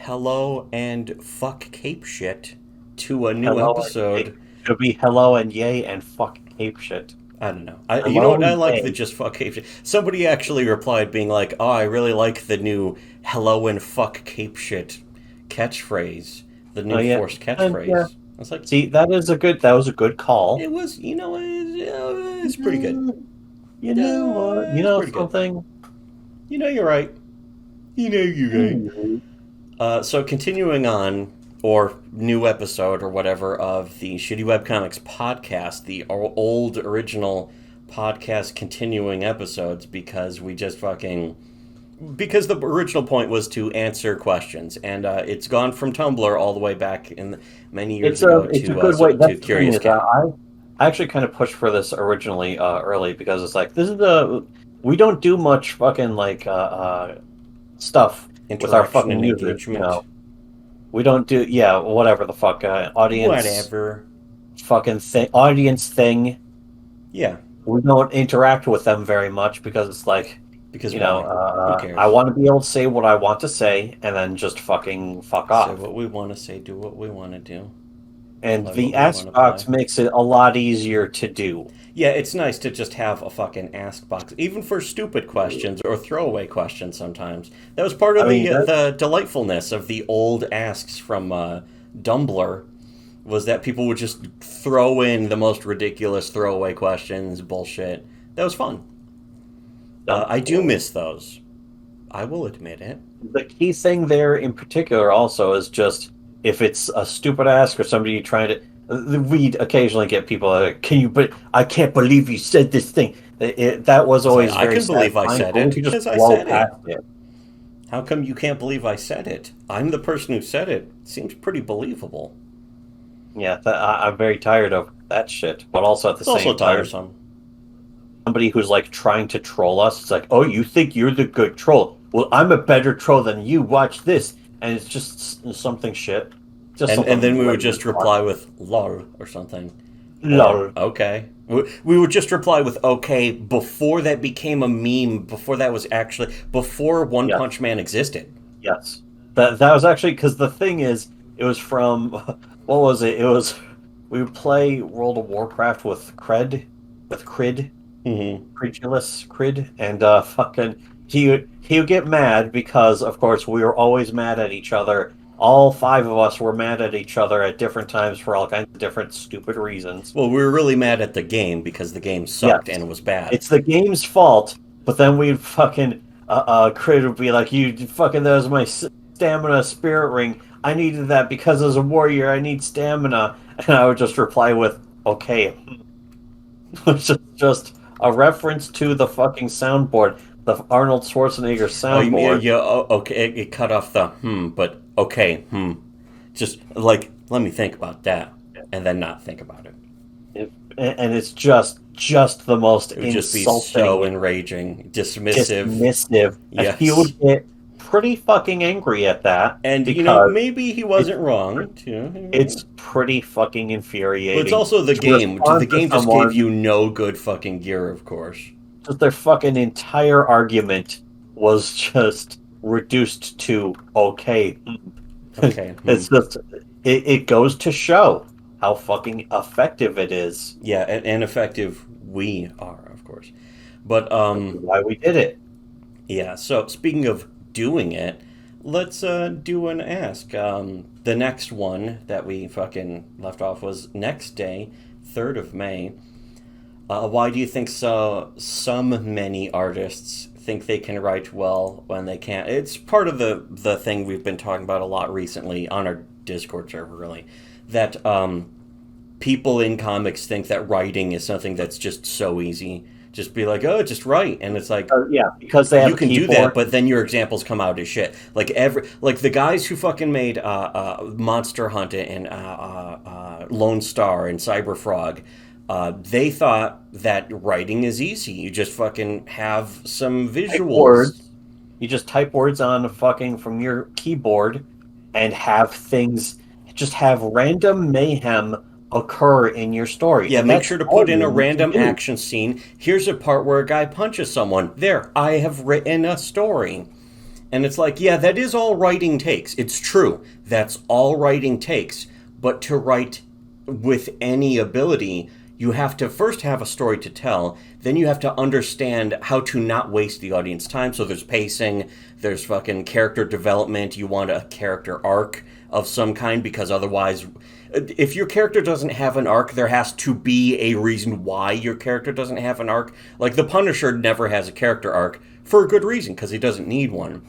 hello and fuck cape shit to a new Hello and yay. episode. Should be hello and yay and fuck ape shit. I don't know. You know Hello, what? I like the yay. just fuck cape shit. Somebody actually replied being like, "Oh, I really like the new hello and fuck cape shit catchphrase, the Oh new yeah. forced And yeah. catchphrase." I was like, See, that was a good call. it was, it's pretty good. Mm, you know what? You It's know pretty good. something? You're right. You're right. Mm. So continuing on, or new episode or whatever of the Shitty Webcomics podcast, the old original podcast continuing episodes because we just fucking because the original point was to answer questions, and it's gone from Tumblr all the way back in many years ago It's a to good way. to That's the thing Curious is Cat. I actually kind of pushed for this originally early because it's like this is the we don't do much fucking stuff with our Interaction fucking and users, you engagement, know. We don't do, yeah, whatever the fuck, audience whatever. fucking thing, audience thing. Yeah, We don't interact with them very much because it's like, because why? Who I cares? want to be able to say what I want to say and then just fucking fuck Say off. what we want to say, do what we want to do, And play the what we want ask to play. box makes it a lot easier to do. Yeah, it's nice to just have a fucking ask box, even for stupid questions or throwaway questions. Sometimes that was part I of mean, the delightfulness of the old asks from Dumbler, was that people would just throw in the most ridiculous throwaway questions, bullshit. That was fun. I do miss those. I will admit it. the key thing there in particular also is just if it's a stupid ask or somebody trying to we occasionally get people can you but I can't believe you said this thing that was It's like, always I very can believe I satisfying said but we it could just because I blow said it. past it. How come you can't believe I said it? I'm the person who said it. Seems pretty believable. Yeah, I'm very tired of that shit, but also at the It's also same time tiresome. somebody who's like trying to troll us, it's like, oh, you think you're the good troll, well, I'm a better troll than you, watch this. And it's just something shit, just And something then we would lame as just fuck. reply with lol or something. Or Lol. okay. We would just reply with okay before that became a meme, before that was actually, before One Yes. Punch Man existed. Yes, that was actually because the thing is, it was from what was it? It was we would play World of Warcraft with Mm-hmm. Crid, and fucking he would get mad because of course we were always mad at each other. All five of us were mad at each other at different times for all kinds of different stupid reasons. Well, we were really mad at the game because the game sucked Yes, and was bad. it's the game's fault, but then we'd fucking Crid would be like, "You fucking that was my stamina spirit ring. I needed that because as a warrior, I need stamina." And I would just reply with, "Okay," which is just a reference to the fucking soundboard, the Arnold Schwarzenegger Oh, you mean soundboard. yeah? Oh, okay, it cut off the but okay, Just like let me think about that, and then not think about it. And it's just the most It would just be so insulting, enraging, dismissive. dismissive, and he Yes. would get pretty fucking angry at that And because maybe he it's wasn't wrong too. it's pretty fucking But it's infuriating also the to game. The respond to game just gave someone you no good fucking gear, of course. that their fucking entire argument was just reduced to okay. Okay. It's just it goes to show how fucking effective it is. Yeah, and effective we are, of course. But Which is why we did it. yeah. So speaking of doing it, let's do an ask. The next one that we fucking left off was next day, 3rd of May. Why do you think some many artists think they can write well when they can't? It's part of the thing we've been talking about a lot recently on our Discord server, really. That people in comics think that writing is something that's just so easy. Just be like, oh, just write, and it's like Yeah, because they have you a can do that, keyboard. but then your examples come out as shit. Like the guys who fucking made Monster Hunt and Lone Star and Cyberfrog, they thought that writing is easy. You just fucking have some Type visuals. words. You just type words on fucking from your keyboard and have things just have random mayhem occur in your story. Yeah, And make that's sure to all put in you a need to random do. action scene. Here's a part where a guy punches someone. There, I have written a story. And it's like, yeah, that is all writing takes. It's true. That's all writing takes. But to write with any ability, you have to first have a story to tell. Then you have to understand how to not waste the audience time. So there's pacing, there's fucking character development. You want a character arc of some kind, because otherwise, if your character doesn't have an arc, there has to be a reason why your character doesn't have an arc. Like the Punisher never has a character arc for a good reason, because he doesn't need one.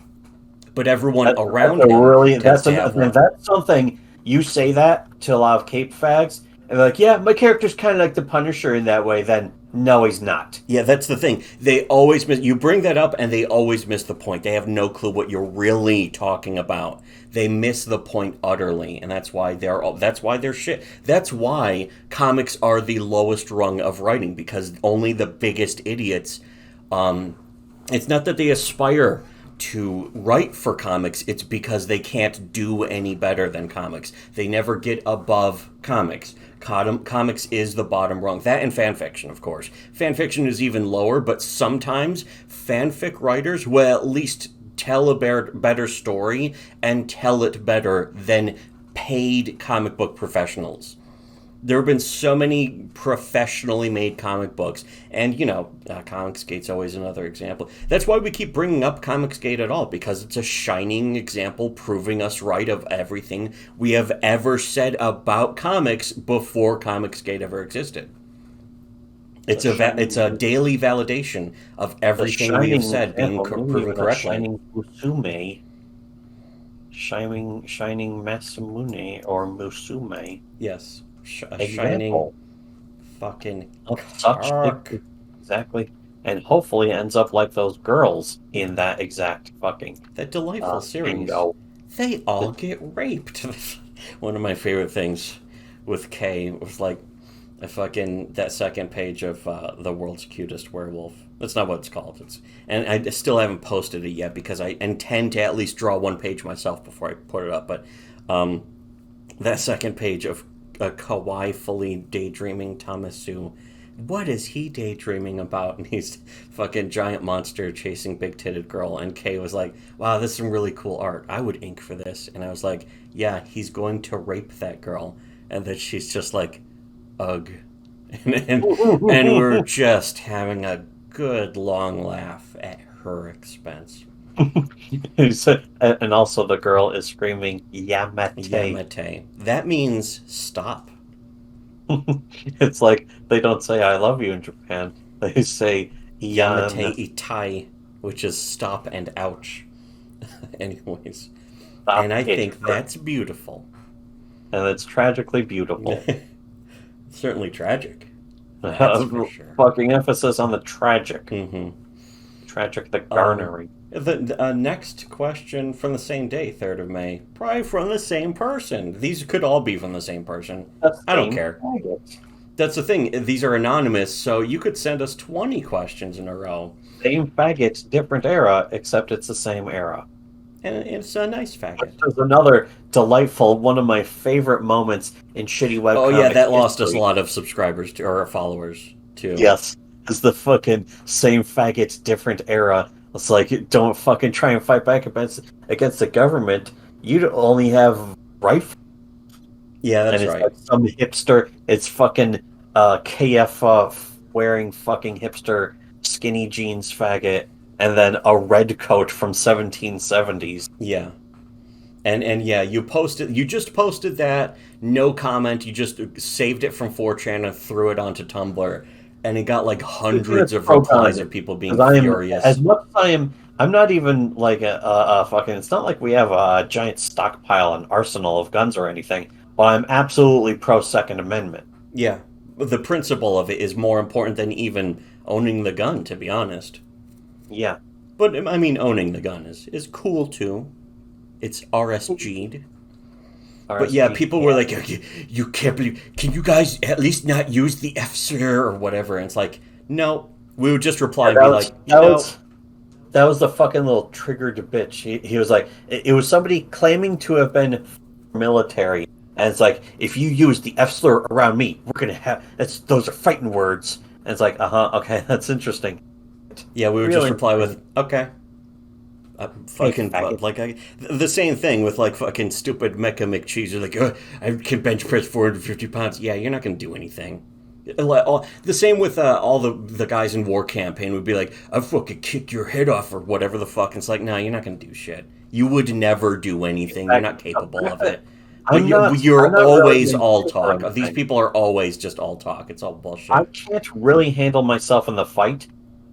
But everyone around him tends to have one. That's something, you say that to a lot of Cape fags, and they're like, yeah, my character's kind of like the Punisher in that way, then no, he's not. Yeah, that's the thing. They always miss. You bring that up, and they always miss the point. They have no clue what you're really talking about. They miss the point utterly, and that's why they're shit. That's why comics are the lowest rung of writing, because only the biggest idiots. It's not that they aspire to write for comics, it's because they can't do any better than comics. They never get above comics. Comics is the bottom rung. That and fan fiction, of course. Fan fiction is even lower, but sometimes fanfic writers will at least tell a better story and tell it better than paid comic book professionals. There have been so many professionally made comic books, and Comicsgate's always another example. That's why we keep bringing up Comicsgate at all, because it's a shining example proving us right of everything we have ever said about comics before Comicsgate ever existed. It's a daily validation of everything we have said being proven correctly. Shining Musume. Shining Masamune or Musume. Yes. A shining fucking exactly, and hopefully ends up like those girls in that exact fucking that delightful series. Bingo. They all get raped. One of my favorite things with Kay was like that second page of The World's Cutest Werewolf. That's not what it's called. And I still haven't posted it yet because I intend to at least draw one page myself before I put it up. But that second page of a kawaii-fully daydreaming Tamasu. What is he daydreaming about? And he's fucking giant monster chasing big-titted girl. And Kay was like, wow, this is some really cool art. I would ink for this. And I was like, yeah, he's going to rape that girl. And then she's just like, ugh. And we're just having a good long laugh at her expense. And also the girl is screaming Yamate. Yamate. That means stop. It's like they don't say I love you in Japan. They say Yamate itai, which is stop and ouch. Anyways. Stop, and I think that's beautiful. And it's tragically beautiful. Certainly tragic. That's for sure. Fucking emphasis on the tragic. Mm-hmm. Tragic, the garnering. The next question from the same day, 3rd of May. Probably from the same person. These could all be from the same person. I don't care. That's the thing. These are anonymous, so you could send us 20 questions in a row. Same faggot, different era, except it's the same era. And it's a nice faggot. There's another delightful, one of my favorite moments in shitty webcomics. Oh yeah, that lost us a lot of subscribers or followers too. Yes, it's the fucking same faggot, different era. It's like, don't fucking try and fight back against the government. You only have rifles. Yeah, that's and it's right. Like some hipster. It's fucking KF wearing fucking hipster skinny jeans faggot, and then a red coat from 1770s. Yeah. And yeah, you just posted that, no comment, you just saved it from 4chan and threw it onto Tumblr, and it got like hundreds of replies of people being furious. As much as I'm not even like a fucking, it's not like we have a giant stockpile and arsenal of guns or anything, but I'm absolutely pro Second Amendment. Yeah. The principle of it is more important than even owning the gun, to be honest. Yeah. But, I mean, owning the gun is cool, too. It's RSG'd. But yeah, people were like, you can't believe... Can you guys at least not use the F slur or whatever? And it's like, no. We would just reply and be like, that was the fucking little triggered bitch. He was like... It was somebody claiming to have been military. And it's like, if you use the F slur around me, we're going to have... Those are fighting words. And it's like, okay, that's interesting. Yeah, we would just reply with, okay. Hey, Fucking faggot. like the same thing with like fucking stupid Mecha McCheese. You're like, I can bench press 450 pounds. Yeah, you're not gonna do anything. The same with all the guys in War Campaign would be like, I fucking kick your head off or whatever the fuck. And it's like, no, you're not gonna do shit. You would never do anything. You're not capable of it. But I'm you're not really always in all shape or talk. These anything. people are always just all talk. It's all I bullshit. can't really handle myself in the fight,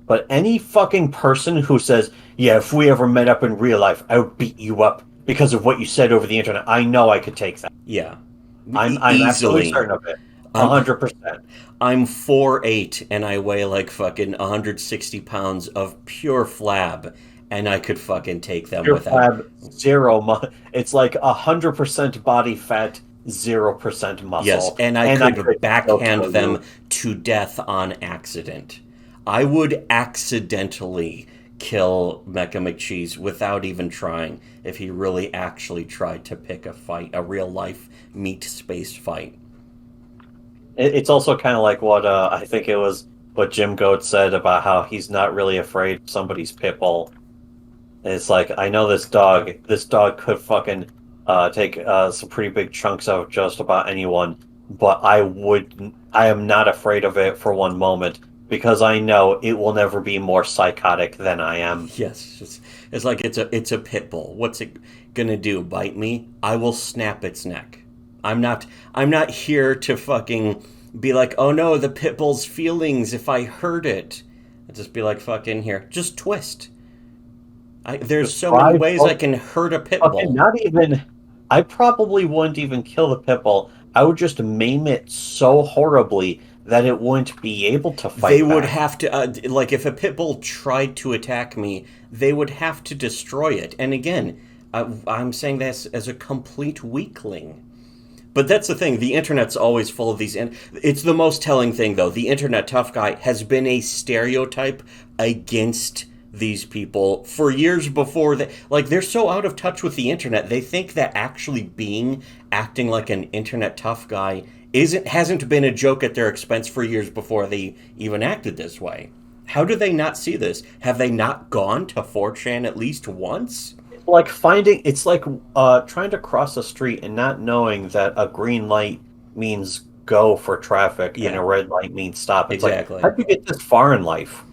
but any fucking person who says, "Yeah, if we ever met up in real life, I would beat you up because of what you said over the internet," I know I could take that. Yeah, I'm absolutely easily. certain of it. I'm 100%. I'm 4'8" and I weigh like fucking 160 pounds of pure flab, and I could fucking take them Pure without. flab, zero. It's like 100% body fat, 0% Yes, muscle, and I and I could could still backhand kill them you. to death on accident. I would accidentally kill Mecha McCheese without even trying if he really actually tried to pick a fight, a real life meat space fight. It's also kind of like what I think it was what Jim Goat said about how he's not really afraid of somebody's pit bull. And it's like I know this dog. This dog could fucking take some pretty big chunks out of just about anyone, but I would. I am not afraid of it for one moment because I know it will never be more psychotic than I am. Yes, it's like it's a pit bull. What's it gonna do? Bite me? I will snap its neck. I'm not here to fucking be like, oh no, the pit bull's feelings if I hurt it. I'll just be like, fucking here, just twist. There's Just so many try ways I can hurt a pit fucking bull. not even. I probably wouldn't even kill the pit bull. I would just maim it so horribly that it wouldn't be able to They fight would back. have to, like, if a pit bull tried to attack me, they would have to destroy it. And again, I'm saying this as a complete weakling. But that's the thing. The internet's always full of these. It's the most telling thing, though. The internet tough guy has been a stereotype against these people for years before that. Like, they're so out of touch with the internet. They think that actually acting like an internet tough guy hasn't been a joke at their expense for years before they even acted this way. How do they not see this? Have they not gone to 4chan at least once? Like finding it's like trying to cross a street and not knowing that a green light means go for traffic and a Yeah, red light means stop. It's like exactly. how'd you get this far in life?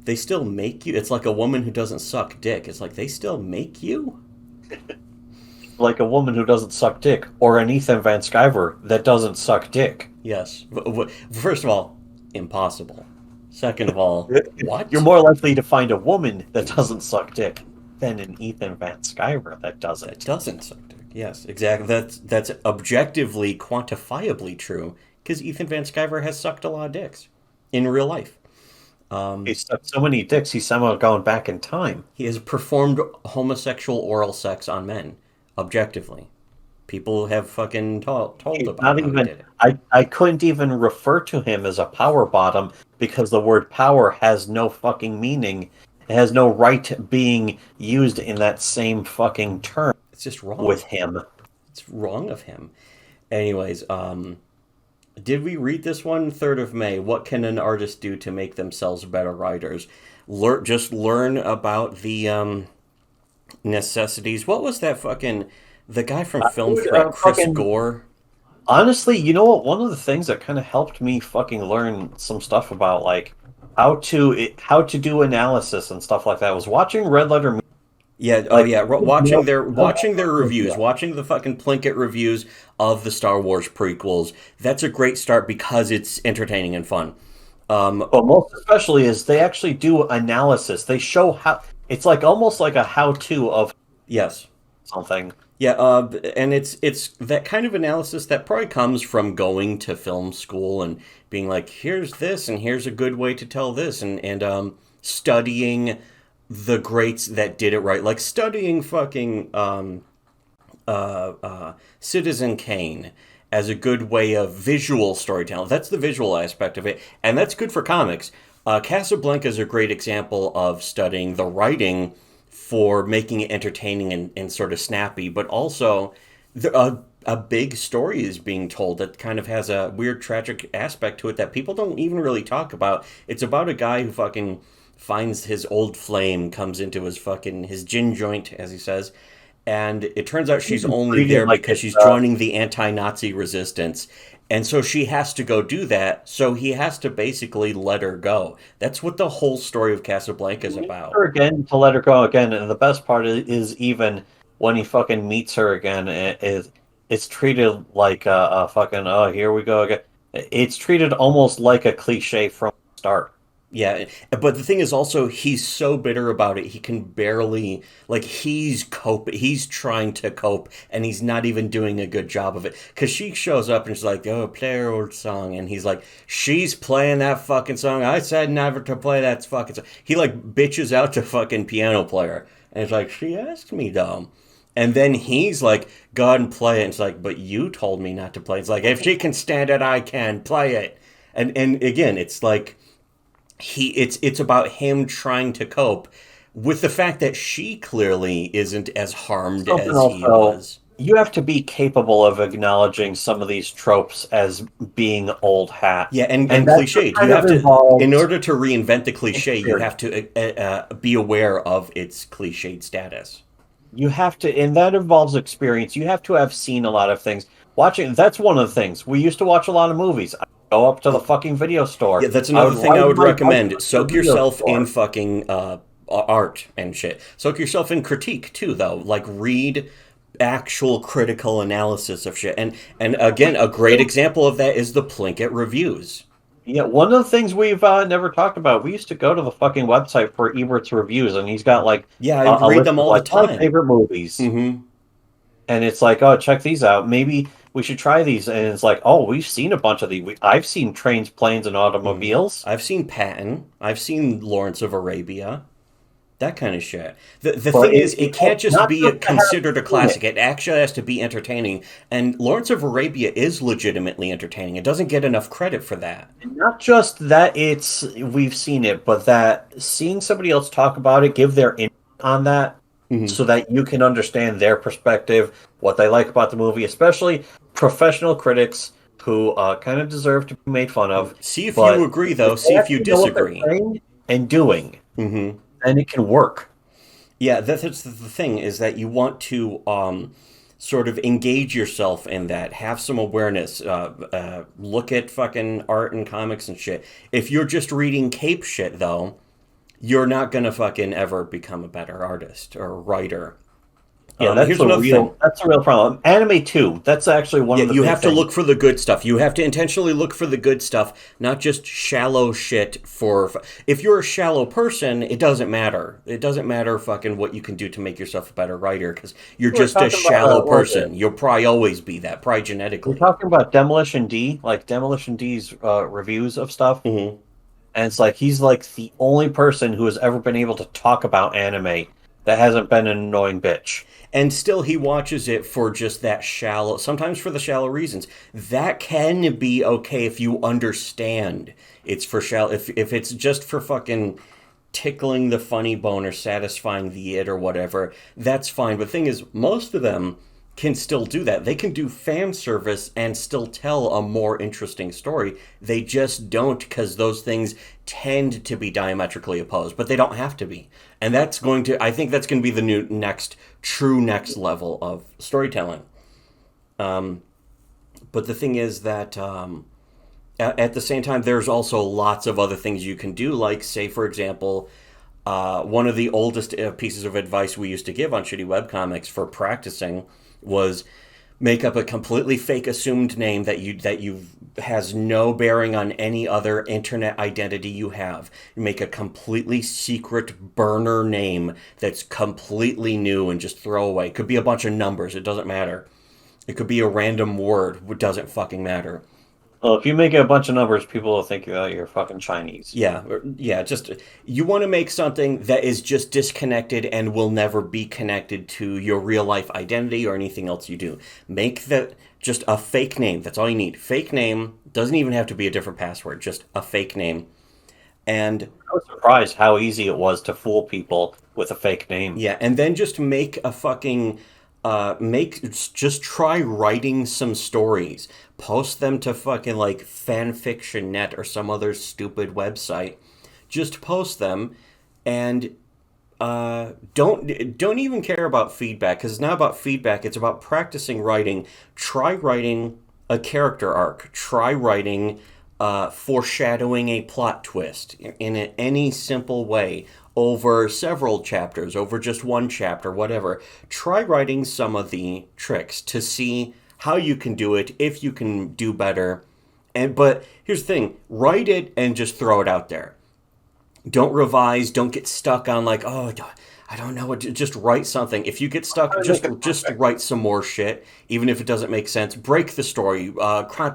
They still make you. It's like a woman who doesn't suck dick. It's like they still make you. Like a woman who doesn't suck dick, or an Ethan Van Sciver that doesn't suck dick. Yes. First of all, impossible. Second of all, You're what? more likely to find a woman that doesn't suck dick than an Ethan Van Sciver that That doesn't. doesn't suck dick. Yes, exactly. That's objectively, quantifiably true because Ethan Van Sciver has sucked a lot of dicks in real life. He sucked so many dicks, he's somehow going back in time. He has performed homosexual oral sex on men, objectively. People have fucking told He's about not how he even. did it. I couldn't even refer to him as a power bottom because the word power has no fucking meaning. It has no right being used in that same fucking term It's just wrong. with him. It's wrong of him. Anyways, did we read this one? 3rd of May. What can an artist do to make themselves better writers? Just learn about the necessities. What was that fucking the guy from Film Dude, Threat, Chris fucking Gore? honestly, you know what? One of the things that kind of helped me fucking learn some stuff about like how to do analysis and stuff like that was watching Red Letter. Yeah, oh Like yeah, watching their reviews, yeah. watching the fucking Plinkett reviews of the Star Wars prequels. That's a great start because it's entertaining and fun. But most especially is they actually do analysis. They show how it's like almost like a how-to of Yes. something. Yeah, and it's that kind of analysis that probably comes from going to film school and being like, here's this and here's a good way to tell this, and studying the greats that did it right, like studying fucking Citizen Kane as a good way of visual storytelling. That's the visual aspect of it, and that's good for comics. Casablanca is a great example of studying the writing for making it entertaining and sort of snappy, but also a big story is being told that kind of has a weird tragic aspect to it that people don't even really talk about. It's about a guy who fucking finds his old flame, comes into his gin joint, as he says, and it turns out she's only treated there like because it's, she's joining the anti-Nazi resistance. And so she has to go do that, so he has to basically let her go. That's what the whole story of Casablanca is about. her again to let her go again, and the best part is even when he fucking meets her again, it's treated like a fucking oh here we go again. It's treated almost like a cliche from the start. Yeah, but the thing is also he's so bitter about it. He can barely like he's trying to cope and he's not even doing a good job of it. Cuz she shows up and she's like, "Oh, play her old song." And he's like, "She's playing that fucking song. I said never to play that fucking song." He like bitches out to fucking piano player. And it's like, "She asked me, though." And then he's like, "Go ahead and play it." And it's like, "But you told me not to play." It's like, "If she can stand it, I can play it." And again, it's like it's about him trying to cope with the fact that she clearly isn't as harmed Something as he also, was. you have to be capable of acknowledging some of these tropes as being old hat, Yeah, and and that cliched. You kind of have to, in involves order to reinvent the cliche, you experience. have to be aware of its cliched status. You have to, and that involves experience. You have to have seen a lot of things. Watching, that's one of the things. We used to watch a lot of movies. I'd go up to the Oh, fucking video yeah, store. that's I another would thing I ride would my bike recommend. up to the Soak video yourself in store. fucking art and shit. Soak yourself in critique too, though. Like read actual critical analysis of shit. And again, a great example of that is the Plinkett reviews. Yeah, one of the things we've never talked about, we used to go to the fucking website for Ebert's reviews, and he's got like Yeah, I a read list them of all the like my time. favorite movies. Mm-hmm. And it's like, oh, check these out. Maybe we should try these. And it's like, oh, we've seen a bunch of these. I've seen Trains, Planes, and Mm-hmm. Automobiles. I've seen Patton. I've seen Lawrence of Arabia. That kind of shit. The But thing is, it can't just not be just to have considered a seen it, classic. It actually has to be entertaining. And Lawrence of Arabia is legitimately entertaining. It doesn't get enough credit for that. and not just that it's we've seen it, but that seeing somebody else talk about it, give their input on that, Mm-hmm. so that you can understand their perspective, what they like about the movie, especially professional critics who kind of deserve to be made fun of. See if you But agree, if though. they See if you actually know what they're disagree. saying and doing, Mm-hmm. then it can work. Yeah, that's the thing is that you want to sort of engage yourself in that, have some awareness, look at fucking art and comics and shit. If you're just reading cape shit, though, you're not gonna fucking ever become a better artist or writer. Yeah, that's Here's the another thing. real that's the real problem. Anime too. That's actually one Yeah, of the you big have to things. look for the good stuff. You have to intentionally look for the good stuff, not just shallow shit for. If you're a shallow person, it doesn't matter. It doesn't matter fucking what you can do to make yourself a better writer because you're We're just a talking about shallow what was it? person. You'll probably always be that, probably We're genetically. talking about Demolition D, like Demolition D's reviews of stuff, Hmm. and it's like he's like the only person who has ever been able to talk about anime that hasn't been an annoying bitch. And still, he watches it for just that shallow, sometimes for the shallow reasons. That can be okay if you understand it's for shallow. If it's just for fucking tickling the funny bone or satisfying the it or whatever, that's fine. But the thing is, most of them can still do that. They can do fan service and still tell a more interesting story. They just don't because those things tend to be diametrically opposed, but they don't have to be. And that's going to, I think that's going to be the new true next level of storytelling. But the thing is that at the same time, there's also lots of other things you can do, like, say, for example, one of the oldest pieces of advice we used to give on Shitty Webcomics for practicing was make up a completely fake assumed name that you has no bearing on any other internet identity you have. Make a completely secret burner name that's completely new and just throw away. It could be a bunch of numbers, it doesn't matter. It could be a random word, it doesn't fucking matter. Well, if you make it a bunch of numbers, people will think you're fucking Chinese. Yeah, just you want to make something that is just disconnected and will never be connected to your real life identity or anything else you do. Make that just a fake name. That's all you need. Fake name doesn't even have to be a different password, just a fake name. And I was surprised how easy it was to fool people with a fake name. yeah, and then just make a fucking make just try writing some stories. Post them to fucking like fanfiction net or some other stupid website. Just post them. And don't even care about feedback, because it's not about feedback. It's about practicing writing. Try writing a character arc. Try writing foreshadowing a plot twist in any simple way over several chapters, over just one chapter, whatever. Try writing some of the tricks to see how you can do it, if you can do better. But here's the thing: write it and just throw it out there. Don't revise. Don't get stuck on like, oh, I don't know what. Just write something. If you get stuck, just write some more shit, even if it doesn't make sense. Break the story.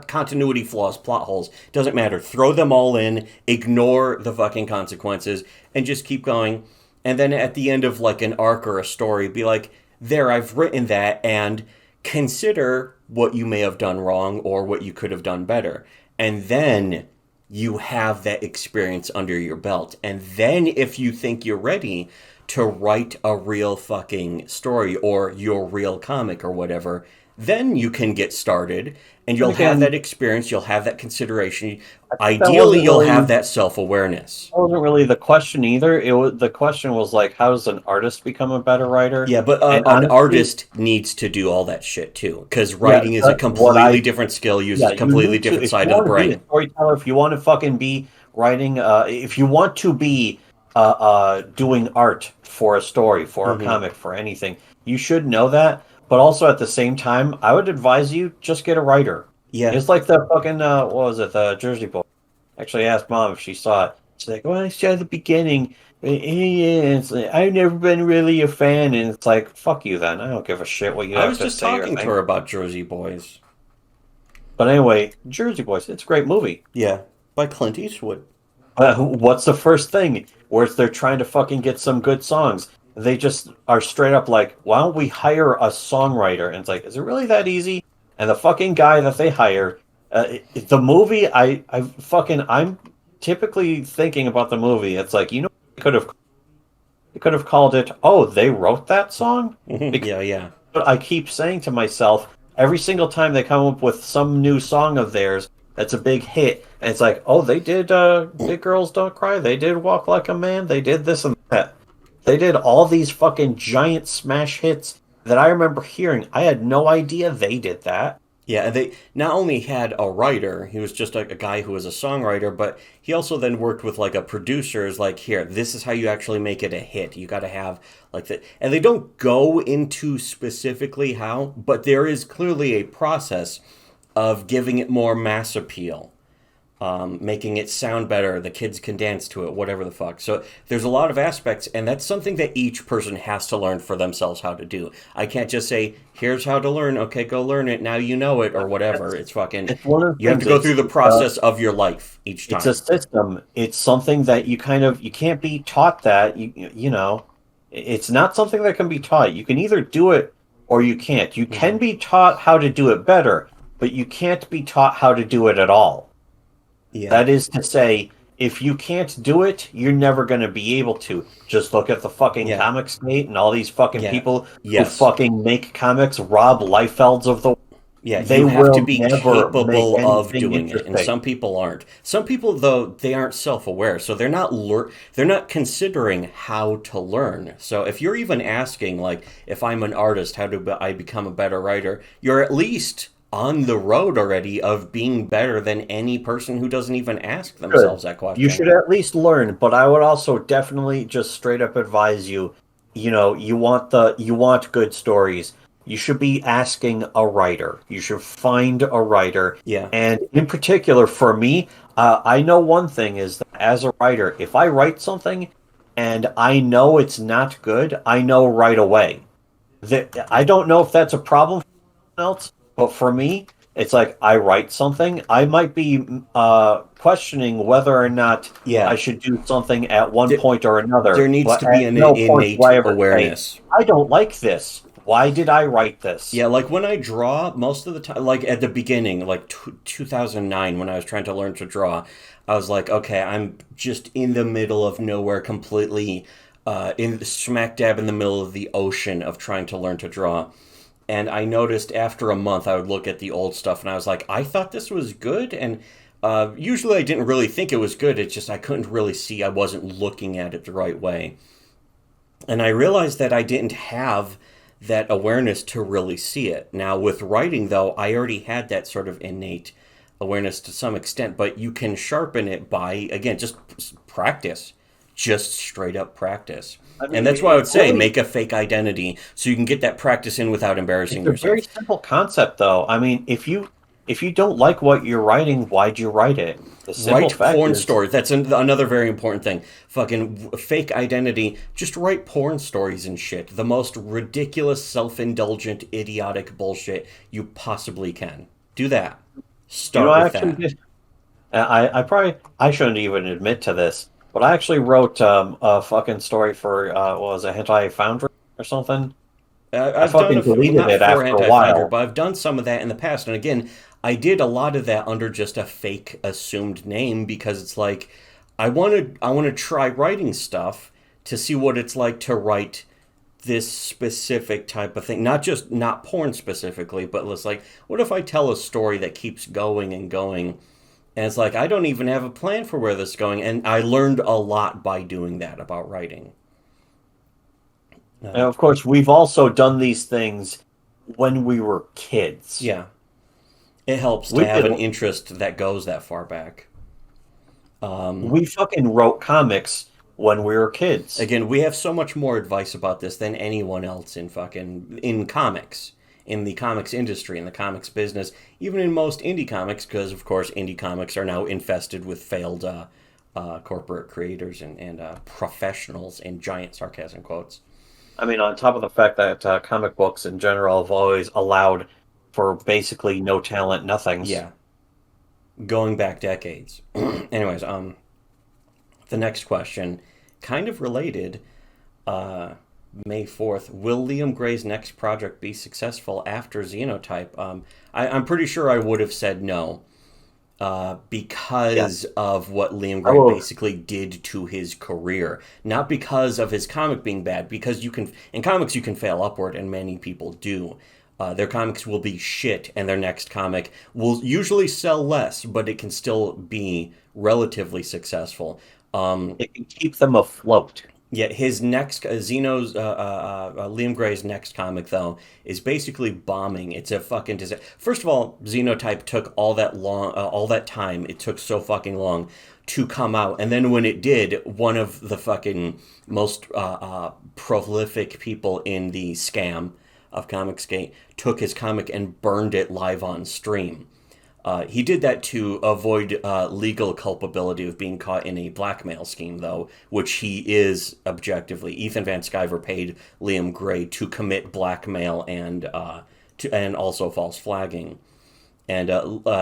Continuity flaws, plot holes. Doesn't matter. Throw them all in. Ignore the fucking consequences, and just keep going. And then at the end of like an arc or a story, be like, there, I've written that, and consider what you may have done wrong or what you could have done better. And then you have that experience under your belt. And then if you think you're ready to write a real fucking story or your real comic or whatever, then you can get started and you'll have that experience, you'll have that consideration. Ideally, you'll have that self-awareness. That wasn't really the question either. The question was like, how does an artist become a better writer? Yeah, but an artist needs to do all that shit too, because writing is a completely different skill, uses a completely different side of the brain. If you want to be a storyteller, if you want to fucking be writing, if you want to be doing art for a story, for a comic, for anything, you should know that. But also at the same time, I would advise you just get a writer. Yeah, it's like the fucking what was it, the Jersey Boy. Actually, I asked Mom if she saw it. She's like, "Well, I saw the beginning. It's like, I've never been really a fan." And it's like, "Fuck you, then. I don't give a shit what you have to say." I was just talking to her about Jersey Boys. But anyway, Jersey Boys. It's a great movie. Yeah, by Clint Eastwood. What's the first thing? Where they're trying to fucking get some good songs. They just are straight up like, why don't we hire a songwriter? And it's like, is it really that easy? And the fucking guy that they hire, the movie, I'm typically thinking about the movie. It's like, they could have called it, oh, they wrote that song? Yeah. But I keep saying to myself, every single time they come up with some new song of theirs that's a big hit, and it's like, oh, they did Big Girls Don't Cry, they did Walk Like a Man, they did this and that. They did all these fucking giant smash hits that I remember hearing. I had no idea they did that. Yeah, they not only had a writer, he was just a guy who was a songwriter, but he also then worked with like a producer. Is like, here, this is how you actually make it a hit. You got to have like that. And they don't go into specifically how, but there is clearly a process of giving it more mass appeal. Making it sound better, the kids can dance to it, whatever the fuck. So there's a lot of aspects, and that's something that each person has to learn for themselves how to do. I can't just say, here's how to learn, okay, go learn it, now you know it, or whatever. It's fucking, you have to go through the process of your life each time. It's a system. It's something that you can't be taught that, you know. It's not something that can be taught. You can either do it or you can't. You can be taught how to do it better, but you can't be taught how to do it at all. Yeah. That is to say, if you can't do it, you're never going to be able to. Just look at the fucking Comics Gate and all these fucking people who fucking make comics, Rob Liefelds of the... Yeah, they have to be capable of doing it, and some people aren't. Some people, though, they aren't self-aware, so they're not considering how to learn. So if you're even asking, like, if I'm an artist, how do I become a better writer, you're at least on the road already of being better than any person who doesn't even ask themselves that question. You should at least learn, but I would also definitely just straight up advise you, you want good stories. You should be asking a writer. You should find a writer. Yeah. And in particular, for me, I know one thing is that as a writer, if I write something and I know it's not good, I know right away. I don't know if that's a problem for someone else, but for me, it's like I write something. I might be questioning whether or not I should do something at one point or another. There needs to be an innate awareness. I don't like this. Why did I write this? Yeah, like when I draw, most of the time, like at the beginning, like 2009, when I was trying to learn to draw, I was like, okay, I'm just in the middle of nowhere, completely in smack dab in the middle of the ocean of trying to learn to draw. And I noticed after a month, I would look at the old stuff, and I was like, I thought this was good, and Usually I didn't really think it was good. It's just I couldn't really see. I wasn't looking at it the right way. And I realized that I didn't have that awareness to really see it. Now, with writing, though, I already had that sort of innate awareness to some extent, but you can sharpen it by, again, just practice. Just straight up practice. I And mean, that's why I would say really, make a fake identity so you can get that practice in without embarrassing it's a very yourself. simple concept, though. I mean, if you don't like what you're writing, why'd you write it? The simple Write fact porn is, stories. That's another very important thing. Fucking fake identity. Just write porn stories and shit. The most ridiculous, self-indulgent, idiotic bullshit you possibly can. Do that. Start I with actually that. did. I probably I shouldn't even admit to this, but I actually wrote a fucking story for what was it, Hentai Foundry or something. I I've done fucking deleted not it for after a Anti-Foundry, while. but I've done some of that in the past. And again, I did a lot of that under just a fake assumed name because it's like I want to try writing stuff to see what it's like to write this specific type of thing. Not just not porn specifically, but it's like what if I tell a story that keeps going and going. And it's like I don't even have a plan for where this is going, and I learned a lot by doing that about writing. And Uh, of course, we've also done these things when we were kids. yeah, it helps to We have did. an interest that goes that far back. Um, We fucking wrote comics when we were kids. Again, we have so much more advice about this than anyone else in fucking in comics, in the comics industry, in the comics business, even in most indie comics, because of course indie comics are now infested with failed corporate creators and professionals in giant sarcasm quotes. I mean, on top of the fact that comic books in general have always allowed for basically no talent, nothings. Yeah, going back decades. Anyways, the next question, kind of related. Uh, May 4th. Will Liam Gray's next project be successful after Xenotype? I'm pretty sure I would have said no Yeah, because of what Liam I Gray will. basically did to his career. Not because of his comic being bad, because you can, in comics, you can fail upward, and many people do. Their comics will be shit, and their next comic will usually sell less, but it can still be relatively successful. Um, It can keep them afloat. yeah, his next Liam Gray's next comic though is basically bombing. It's a fucking disaster. First of all, Xenotype took all that time. It took so fucking long to come out, and then when it did, one of the fucking most prolific people in the scam of Comicsgate took his comic and burned it live on stream. He did that to avoid legal culpability of being caught in a blackmail scheme, though, which he is objectively. Ethan Van Sciver paid Liam Gray to commit blackmail and also false flagging. And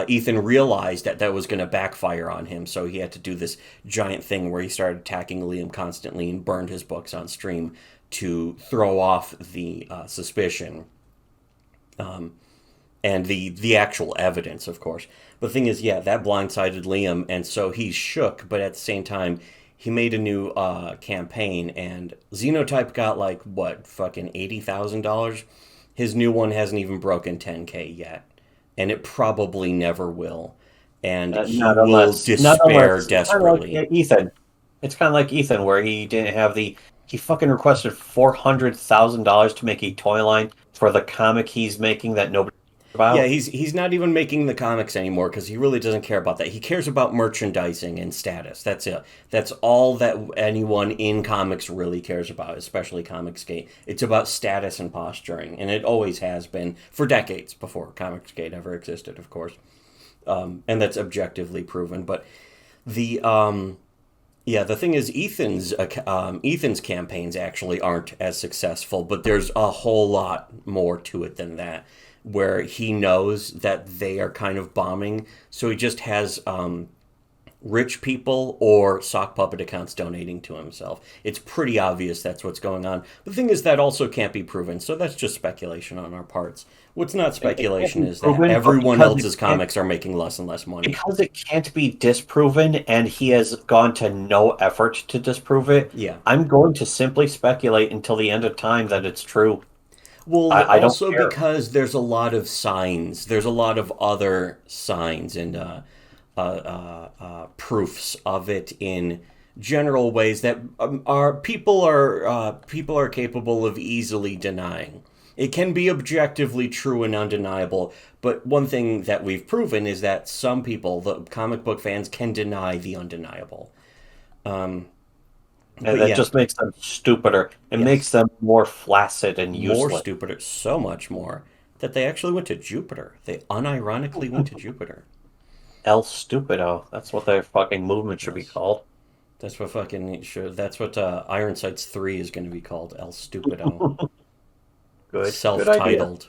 Ethan realized that that was going to backfire on him, so he had to do this giant thing where he started attacking Liam constantly and burned his books on stream to throw off the suspicion. And the actual evidence, of course. But the thing is, yeah, that blindsided Liam, and so he's shook. But at the same time, he made a new campaign, and Xenotype got like what, fucking $80,000. His new one hasn't even broken 10K yet, and it probably never will. And he will Not despair unless it's kind of like desperately. Ethan. It's kind of like Ethan, where he didn't have the. He fucking requested $400,000 to make a toy line for the comic he's making that nobody knows Yeah, about. he's not even making the comics anymore because he really doesn't care about that. He cares about merchandising and status. That's it. That's all that anyone in comics really cares about, especially Comicsgate. It's about status and posturing, and it always has been for decades before Comicsgate ever existed, of course. And that's objectively proven. But the yeah, the thing is, Ethan's campaigns actually aren't as successful, but there's a whole lot more to it than that, where he knows that they are kind of bombing, so he just has rich people or sock puppet accounts donating to himself. It's pretty obvious that's what's going on. The thing is that also can't be proven, so that's just speculation on our parts. What's not It can't speculation be is that proven, but everyone else's comics are making less and less money. because it can't be disproven, and he has gone to no effort to disprove it, Yeah. I'm going to simply speculate until the end of time that it's true. Well, I don't also care. because there's a lot of signs. There's a lot of other signs, and proofs of it in general ways that people are capable of easily denying. It can be objectively true and undeniable, but one thing that we've proven is that some people, the comic book fans, can deny the undeniable. Um, And but that yeah, just makes them stupider. It yes, makes them more flaccid and more useless. stupider, so much more that they actually went to Jupiter. They unironically went to Jupiter. El Stupido. That's what their fucking movement should be Yes. called. That's what fucking sure. That's what Ironsights 3 is going to be called. El Stupido, Good. Good idea. self-titled.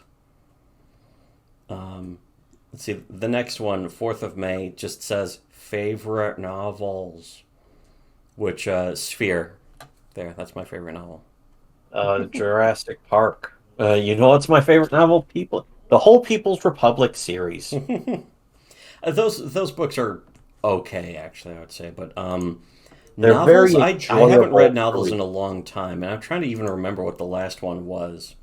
Let's see. The next one, 4th of May, just says favorite novels, which Sphere. There, that's my favorite novel. Jurassic Park. You know what's my favorite novel? The whole People's Republic series. Those books are okay, actually, I would say, but They're novels. very I haven't read enjoyable to novels read. in a long time, and I'm trying to even remember what the last one was.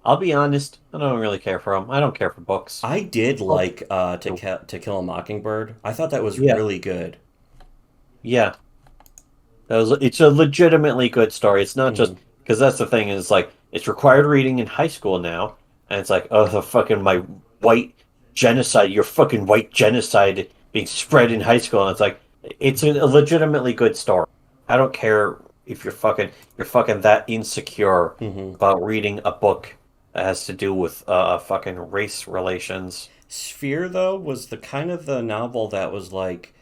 I'll be honest, I don't really care for them. I don't care for books. I did Oh, like To Kill a Mockingbird. I thought that was yeah, really good. yeah. It's a legitimately good story. It's not just Hmm. because that's the thing is like it's required reading in high school now, and it's like oh the fucking my white genocide, your fucking white genocide being spread in high school, and it's like it's a legitimately good story. I don't care if you're fucking that insecure Hmm. about reading a book that has to do with fucking race relations. Sphere, though, was the novel that was like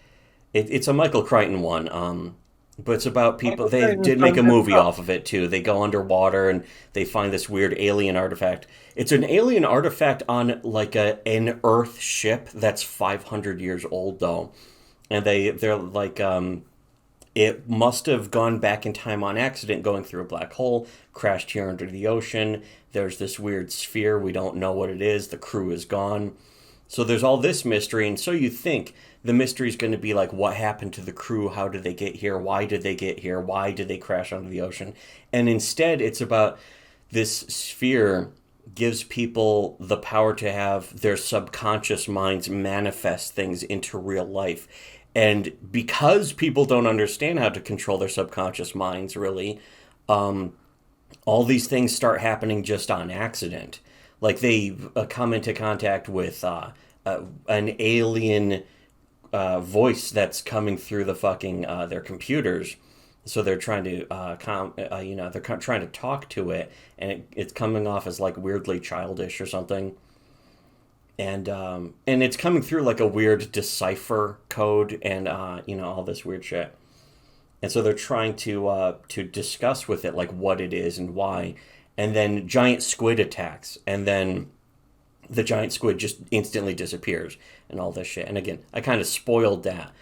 it's a Michael Crichton one. But it's about people. Michael They Crichton's did make done a good movie stuff. off of it too. They go underwater and they find this weird alien artifact. It's an alien artifact on like an Earth ship that's 500 years old though, and they're like it must have gone back in time on accident, going through a black hole, crashed here under the ocean. There's this weird sphere. We don't know what it is. The crew is gone. So there's all this mystery, and so you think the mystery is going to be like, what happened to the crew? How did they get here? Why did they get here? Why did they crash onto the ocean? And instead, it's about this sphere gives people the power to have their subconscious minds manifest things into real life. And because people don't understand how to control their subconscious minds, really, all these things start happening just on accident. Like they come into contact with an alien voice that's coming through the fucking their computers. So they're trying to, trying to talk to it, and it's coming off as like weirdly childish or something. And it's coming through like a weird decipher code, and all this weird shit. And so they're trying to discuss with it like what it is and why. And then giant squid attacks, and then the giant squid just instantly disappears and all this shit. And again, I kind of spoiled that,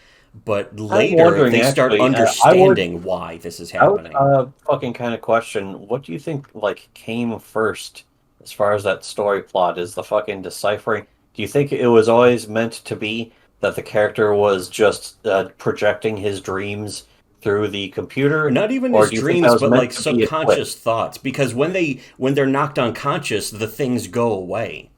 but I'm later wondering they start actually. understanding why this is I would happening. fucking kind of question what do you think like came first as far as that story plot is the fucking deciphering? Do you think it was always meant to be that the character was just projecting his dreams through the computer, Not even or his do you think that dreams, was but meant like to be a twist? subconscious thoughts. Because when they're knocked unconscious, the things go away.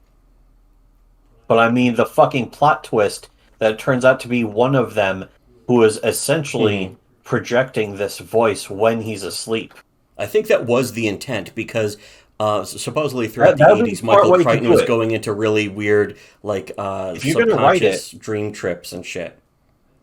But I mean the fucking plot twist that it turns out to be one of them who is Hmm. essentially projecting this voice when he's asleep. I think that was the intent because supposedly throughout That the would be a 80s, smart Michael way to Crichton do was it. going into really weird, like, If you're gonna write it, subconscious dream trips and shit.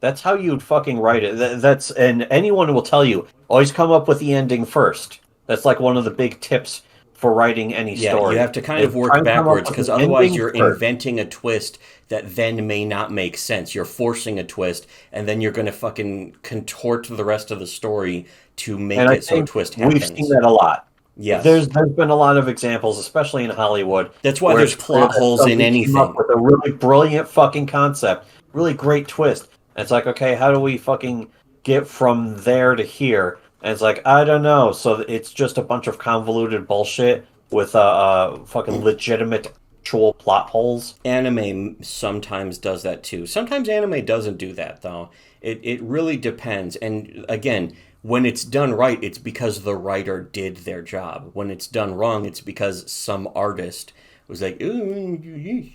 that's how you'd fucking write it. And anyone will tell you, always come up with the ending first. That's like one of the big tips for writing any Yeah, you story. have to kind Is of try work and come up backwards with because the otherwise ending you're first. inventing a twist that then may not make sense. You're forcing a twist, and then you're going to fucking contort the rest of the story to And make I it so a think twist we've seen happens. that a lot. Yes. There's been a lot of examples, especially in Hollywood, That's why where there's it's clear plot that holes in somebody came up anything. with a really brilliant fucking concept, really great twist. And it's like, okay, how do we fucking get from there to here? And it's like, I don't know. So it's just a bunch of convoluted bullshit with fucking legitimate actual plot holes. Anime sometimes does that too. Sometimes anime doesn't do that though. It really depends. And again, when it's done right, it's because the writer did their job. When it's done wrong, it's because some artist was like, ooh,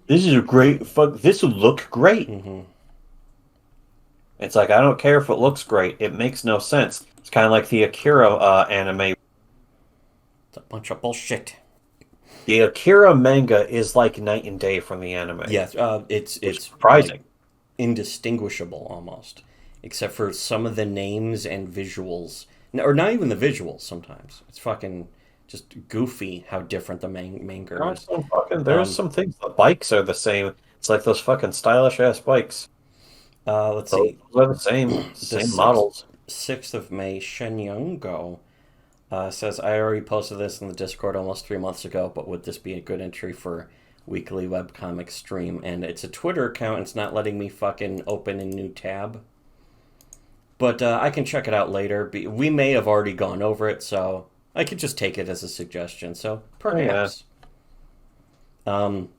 this is a great fuck. This would look great. Mm-hmm. It's like I don't care if it looks great. It makes no sense. It's kind of like the Akira anime. It's a bunch of bullshit. The Akira manga is like night and day from the anime. Yes, Which is it's like surprising. indistinguishable almost, except for some of the names and visuals, or not even the visuals. Sometimes it's fucking just goofy how different the manga is. There's Um, some things. The bikes are the same. It's like those fucking stylish ass bikes. let's Those see, are the same, the same models. 6th of May, Shenyungo says, I already posted this in the Discord almost 3 months ago, but would this be a good entry for weekly webcomic stream? And it's a Twitter account, and it's not letting me fucking open a new tab. But I can check it out later. We may have already gone over it, so I could just take it as a suggestion. So Oh yeah. perhaps. Um,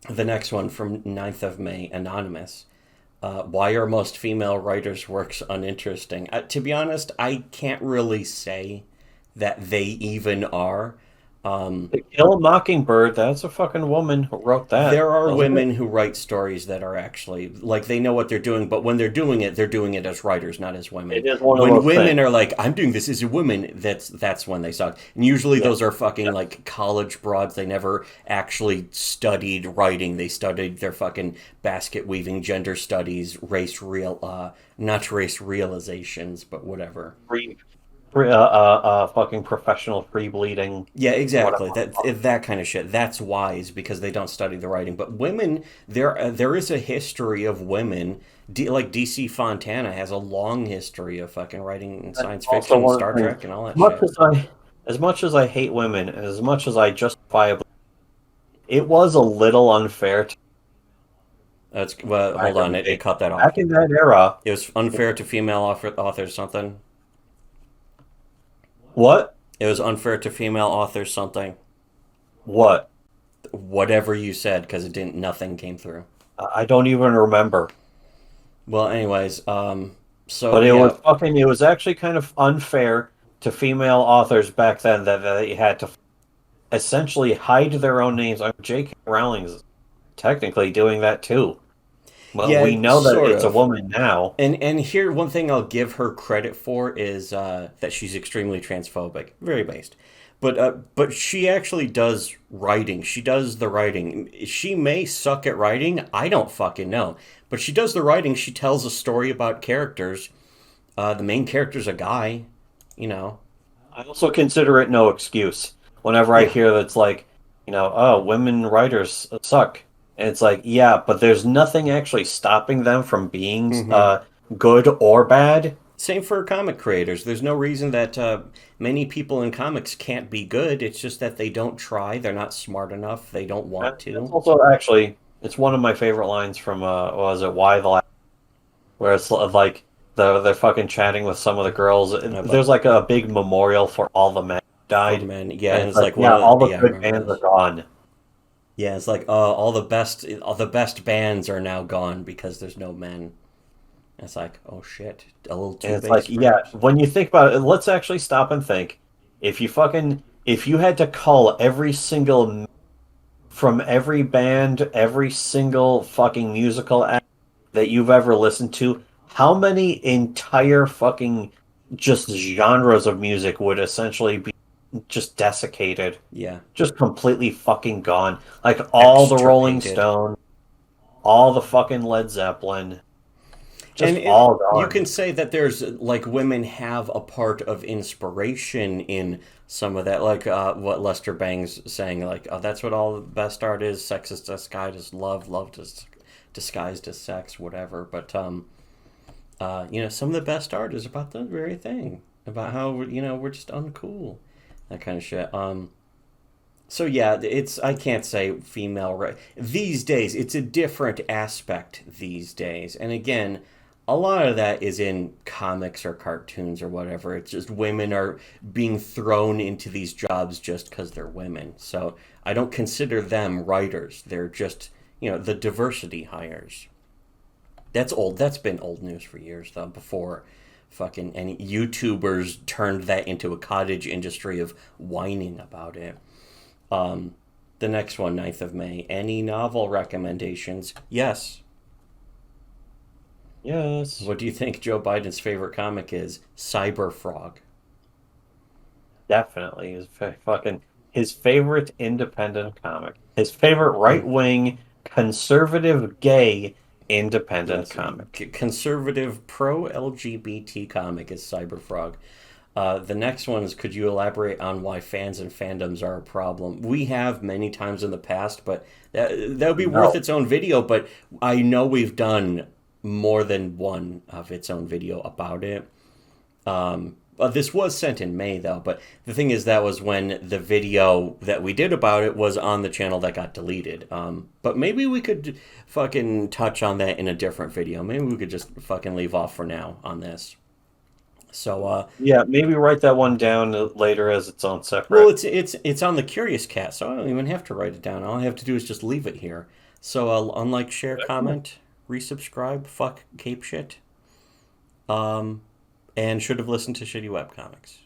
the next one from 9th of May, Anonymous. Why are most female writers' works uninteresting? To be honest, I can't really say that they even are. Um, To Kill a Mockingbird, that's a fucking woman who wrote that, there are wasn't it? women who write stories that are actually like they know what they're doing, but when they're doing it as writers, not as women. It is one of When those women things. are like, "I'm doing this as a woman," that's when they suck. And usually Yeah. those are fucking Yeah. like college broads. They never actually studied writing. They studied their fucking basket weaving, gender studies, not race realizations, but whatever. Free, fucking professional free bleeding, Yeah, whatever. exactly. That kind of shit. That's wise because they don't study the writing. But women, there is a history of women. Like DC Fontana has a long history of fucking writing That's science also fiction, one of Star the things. Trek, and all As that much shit. as as much as I hate women, and as much as I justifiably, it was a little unfair to That's well, back hold in on, the it day. cut that Back off. in that era, It was unfair to female authors. Something. what? It was unfair to female authors. Something. What? Whatever you said, because it didn't. Nothing came through. I don't even remember. Well, anyways, so But it was yeah, fucking. It was actually kind of unfair to female authors back then that you had to essentially hide their own names. J.K. Rowling's technically doing that too. Well, yeah, we know that sort it's a of. woman now. And here, one thing I'll give her credit for is that she's extremely transphobic, very based. But she actually does writing. She does the writing. She may suck at writing. I don't fucking know. But she does the writing. She tells a story about characters. The main character's a guy, you know. I also consider it no excuse. Whenever I Yeah. hear that's like, oh, women writers suck. And it's like, yeah, but there's nothing actually stopping them from being Hmm. good or bad. Same for comic creators. There's no reason that many people in comics can't be good. It's just that they don't try. They're not smart enough. They don't want That's to. also actually, it's one of my favorite lines from, what was it, Why the Last? Where it's like, they're fucking chatting with some of the girls. But There's like a big memorial for all the men who for died. men, yeah, And and it's it's like, like one yeah, of all the the yeah, I good remember bands are this. gone. Yeah, it's like all the best bands are now gone because there's no men. And it's like, oh shit, a little And too it's like, base, yeah, perhaps. when you think about it, let's actually stop and think. If you had to call every single from every band, every single fucking musical act that you've ever listened to, how many entire fucking just genres of music would essentially be just desiccated, Yeah, just completely fucking gone? Like all the Rolling extirpated. Stones, all the fucking Led Zeppelin, And just all you gone. can say that there's like women have a part of inspiration in some of that, like what Lester Bangs saying, like, oh, that's what all the best art is: sex is disguised as love, love is disguised as sex, whatever. But some of the best art is about the very thing, about how we're just uncool, that kind of shit. So yeah, it's I can't say these days. It's a different aspect these days, and again, a lot of that is in comics or cartoons or whatever. It's just women are being thrown into these jobs just because they're women. So I don't consider them writers. They're just the diversity hires. That's old. That's been old news for years though. Before fucking any YouTubers turned that into a cottage industry of whining about it. Um, The next one, 9th of May. Any novel recommendations? Yes. Yes. What do you think Joe Biden's favorite comic is? Cyber Frog. Definitely. Fucking his favorite independent comic. His favorite right wing, conservative, gay independent Yes, comic. conservative pro LGBT comic is Cyber Frog. The next one is, could you elaborate on why fans and fandoms are a problem? We have many times in the past, but that would be worth No. its own video. But I know we've done more than one of its own video about it. This was sent in May, though, but the thing is, that was when the video that we did about it was on the channel that got deleted. But maybe we could fucking touch on that in a different video. Maybe we could just fucking leave off for now on this. So, Yeah, maybe write that one down later as its own well, separate. it's on the Curious Cat, so I don't even have to write it down. All I have to do is just leave it here. So, unlike, share, comment, resubscribe, fuck cape shit, and should have listened to Shitty Webcomics.